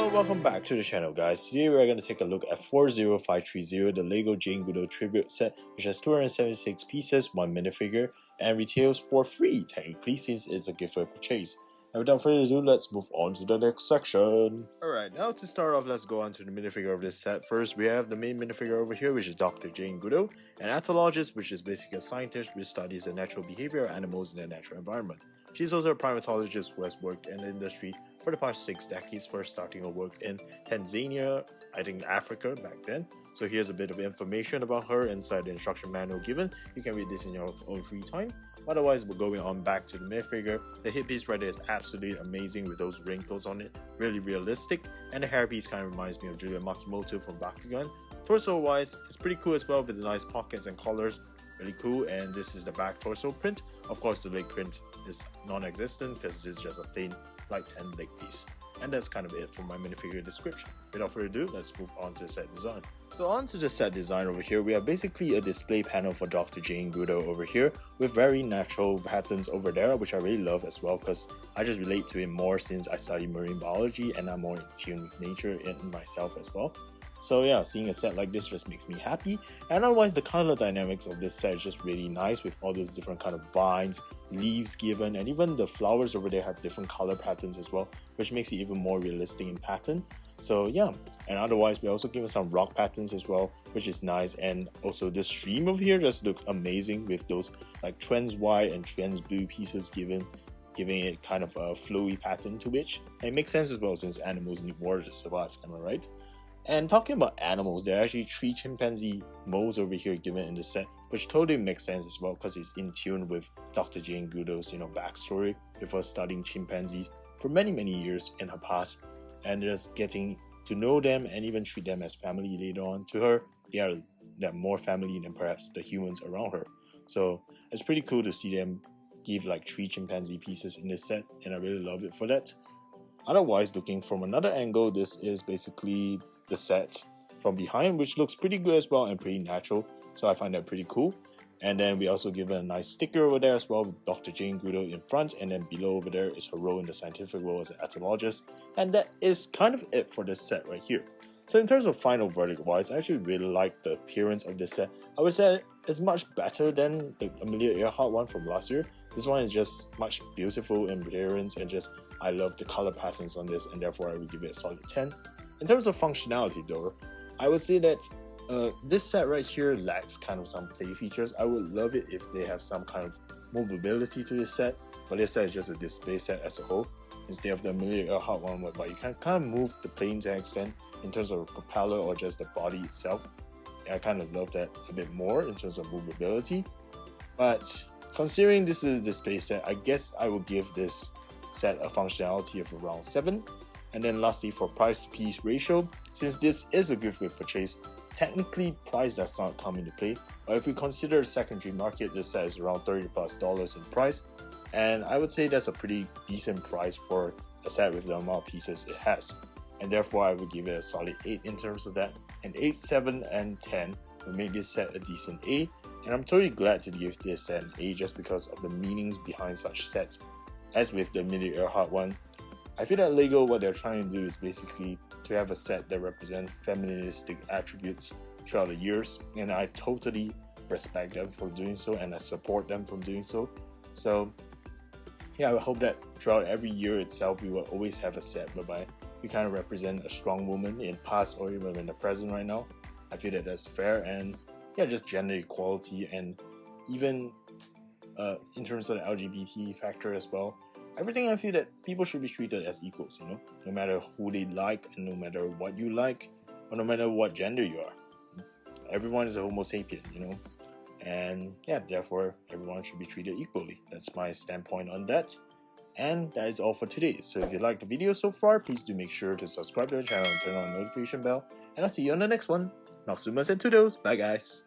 So welcome back to the channel, guys. Today we are going to take a look at 40530, the LEGO Jane Goodall Tribute set, which has 276 pieces, 1 minifigure, and retails for free technically since it's a gift for purchase. And without further ado, let's move on to the next section. Alright, now to start off, let's go on to the minifigure of this set. First, we have the main minifigure over here, which is Dr. Jane Goodall, an ethologist, which is basically a scientist which studies the natural behavior of animals in their natural environment. She's also a primatologist who has worked in the industry for the past 6 decades, first starting her work in Tanzania, I think Africa back then. So here's a bit of information about her inside the instruction manual given. You can read this in your own free time. Otherwise, we're going on back to the minifigure. The hip piece right there is absolutely amazing with those wrinkles on it, really realistic, and the hair piece kind of reminds me of Julia Makimoto from Bakugan. Torso wise, it's pretty cool as well with the nice pockets and collars, really cool. And this is the back torso print. Of course, the leg print is non-existent because this is just a plain light 10 leg piece. And that's kind of it for my minifigure description. Without further ado, let's move on to the set design. So on to the set design over here, we have basically a display panel for Dr. Jane Goodall over here with very natural patterns over there, which I really love as well because I just relate to it more since I study marine biology and I'm more in tune with nature in myself as well. So yeah, seeing a set like this just makes me happy. And otherwise, the color dynamics of this set is just really nice with all those different kind of vines, leaves given, and even the flowers over there have different color patterns as well, which makes it even more realistic in pattern. So yeah, and otherwise we're also given some rock patterns as well, which is nice. And also this stream over here just looks amazing with those like trans white and trans blue pieces giving it kind of a flowy pattern to which. And it makes sense as well since animals need water to survive, am I right? And talking about animals, there are actually 3 chimpanzee molds over here given in the set, which totally makes sense as well because it's in tune with Dr. Jane Goodall's backstory with her studying chimpanzees for many years in her past and just getting to know them and even treat them as family later on. To her, they're more family than perhaps the humans around her. So it's pretty cool to see them give like 3 chimpanzee pieces in this set, and I really love it for that. Otherwise, looking from another angle, this is basically the set from behind, which looks pretty good as well and pretty natural, so I find that pretty cool. And then we also given a nice sticker over there as well with Dr. Jane Goodall in front, and then below over there is her role in the scientific role as an ethologist. And that is kind of it for this set right here. So in terms of final verdict wise, I actually really like the appearance of this set. I would say it's much better than the Amelia Earhart one from last year. This one is just much beautiful in appearance, and just I love the color patterns on this, and therefore I would give it a solid 10. In terms of functionality though, I would say that this set right here lacks kind of some play features. I would love it if they have some kind of movability to this set, but this set is just a display set as a whole instead of the Amelia Earhart one whereby you can kind of move the plane to an extent in terms of a propeller or just the body itself. I kind of love that a bit more in terms of movability. But considering this is a display set, I guess I would give this set a functionality of around 7. And then lastly, for price to piece ratio, since this is a gift with purchase, technically price does not come into play, but if we consider the secondary market, this set is around $30+ in price, and I would say that's a pretty decent price for a set with the amount of pieces it has, and therefore I would give it a solid 8 in terms of that. And 8, 7, and 10 would make this set a decent A, and I'm totally glad to give this set an A just because of the meanings behind such sets. As with the Amelia Earhart one, I feel that LEGO, what they're trying to do is basically to have a set that represents feministic attributes throughout the years, and I totally respect them for doing so, and I support them from doing so. So yeah, I hope that throughout every year itself, we will always have a set whereby we kind of represent a strong woman in past or even in the present right now. I feel that that's fair, and yeah, just gender equality, and even in terms of the LGBT factor as well. Everything I feel that people should be treated as equals, no matter who they like and no matter what you like or no matter what gender you are. Everyone is a homo sapien, and yeah, therefore everyone should be treated equally. That's my standpoint on that. And that is all for today. So if you liked the video so far, please do make sure to subscribe to the channel and turn on the notification bell. And I'll see you on the next one. Noxumas and Toodles. Bye guys.